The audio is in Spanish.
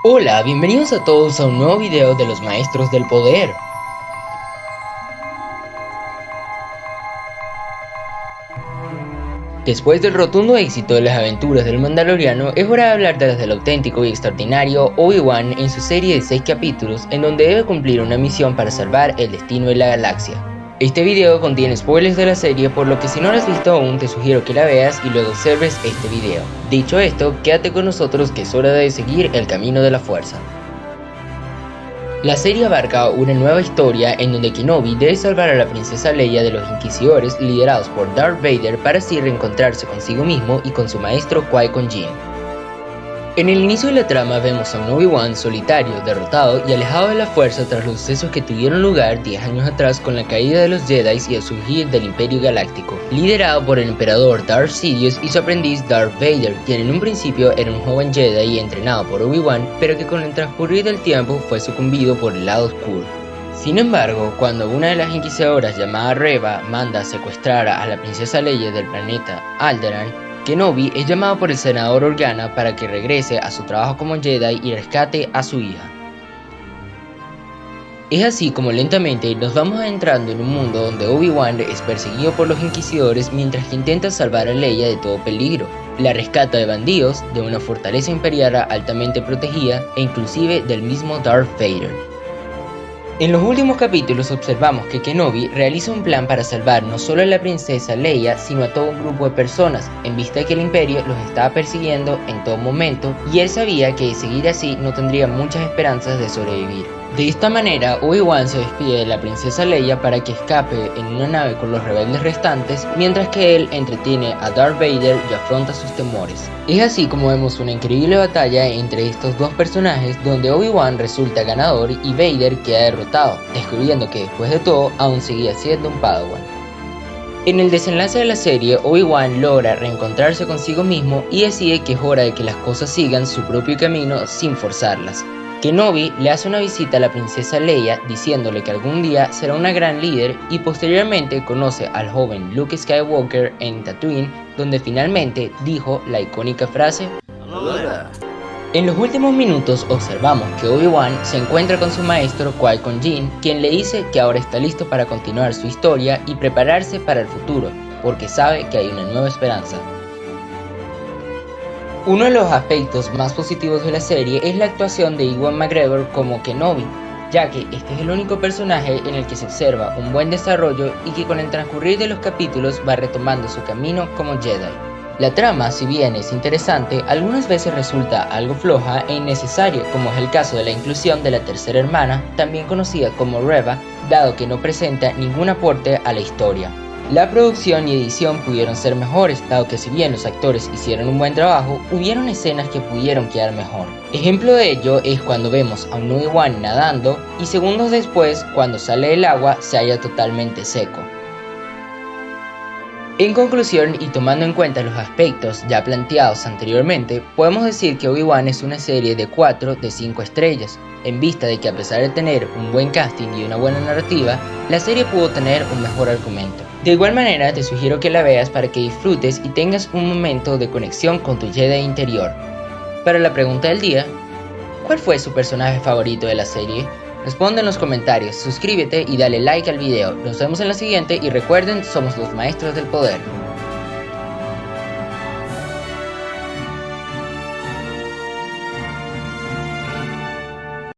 Hola, bienvenidos a todos a un nuevo video de los Maestros del Poder. Después del rotundo éxito de las aventuras del Mandaloriano, es hora de hablar de las del auténtico y extraordinario Obi-Wan en su serie de 6 capítulos en donde debe cumplir una misión para salvar el destino de la galaxia. Este video contiene spoilers de la serie, por lo que si no la has visto aún te sugiero que la veas y luego observes este video. Dicho esto, quédate con nosotros que es hora de seguir el camino de la fuerza. La serie abarca una nueva historia en donde Kenobi debe salvar a la princesa Leia de los inquisidores liderados por Darth Vader para así reencontrarse consigo mismo y con su maestro Qui-Gon Jinn. En el inicio de la trama vemos a un Obi-Wan solitario, derrotado y alejado de la fuerza tras los sucesos que tuvieron lugar 10 años atrás con la caída de los Jedi y el surgir del Imperio Galáctico, liderado por el emperador Darth Sidious y su aprendiz Darth Vader, quien en un principio era un joven Jedi entrenado por Obi-Wan, pero que con el transcurrir del tiempo fue sucumbido por el lado oscuro. Sin embargo, cuando una de las inquisidoras llamada Reva manda a secuestrar a la princesa Leia del planeta Alderaan, Kenobi es llamado por el senador Organa para que regrese a su trabajo como Jedi y rescate a su hija. Es así como lentamente nos vamos adentrando en un mundo donde Obi-Wan es perseguido por los inquisidores mientras que intenta salvar a Leia de todo peligro, la rescata de bandidos, de una fortaleza imperial altamente protegida e inclusive del mismo Darth Vader. En los últimos capítulos observamos que Kenobi realiza un plan para salvar no solo a la princesa Leia, sino a todo un grupo de personas, en vista de que el Imperio los estaba persiguiendo en todo momento y él sabía que de seguir así no tendría muchas esperanzas de sobrevivir. De esta manera, Obi-Wan se despide de la princesa Leia para que escape en una nave con los rebeldes restantes, mientras que él entretiene a Darth Vader y afronta sus temores. Es así como vemos una increíble batalla entre estos dos personajes donde Obi-Wan resulta ganador y Vader queda derrotado, descubriendo que después de todo aún seguía siendo un Padawan. En el desenlace de la serie, Obi-Wan logra reencontrarse consigo mismo y decide que es hora de que las cosas sigan su propio camino sin forzarlas. Kenobi le hace una visita a la princesa Leia diciéndole que algún día será una gran líder y posteriormente conoce al joven Luke Skywalker en Tatooine, donde finalmente dijo la icónica frase "Hola". En los últimos minutos observamos que Obi-Wan se encuentra con su maestro Qui-Gon Jinn, quien le dice que ahora está listo para continuar su historia y prepararse para el futuro, porque sabe que hay una nueva esperanza. Uno de los aspectos más positivos de la serie es la actuación de Ewan McGregor como Kenobi, ya que este es el único personaje en el que se observa un buen desarrollo y que con el transcurrir de los capítulos va retomando su camino como Jedi. La trama, si bien es interesante, algunas veces resulta algo floja e innecesaria, como es el caso de la inclusión de la tercera hermana, también conocida como Reva, dado que no presenta ningún aporte a la historia. La producción y edición pudieron ser mejores, dado que si bien los actores hicieron un buen trabajo, hubieron escenas que pudieron quedar mejor. Ejemplo de ello es cuando vemos a un Obi-Wan nadando y segundos después, cuando sale del agua, se halla totalmente seco. En conclusión, y tomando en cuenta los aspectos ya planteados anteriormente, podemos decir que Obi-Wan es una serie de 4 de 5 estrellas, en vista de que a pesar de tener un buen casting y una buena narrativa, la serie pudo tener un mejor argumento. De igual manera, te sugiero que la veas para que disfrutes y tengas un momento de conexión con tu Jedi interior. Para la pregunta del día, ¿cuál fue su personaje favorito de la serie? Responde en los comentarios, suscríbete y dale like al video. Nos vemos en la siguiente y recuerden, somos los Maestros del Poder.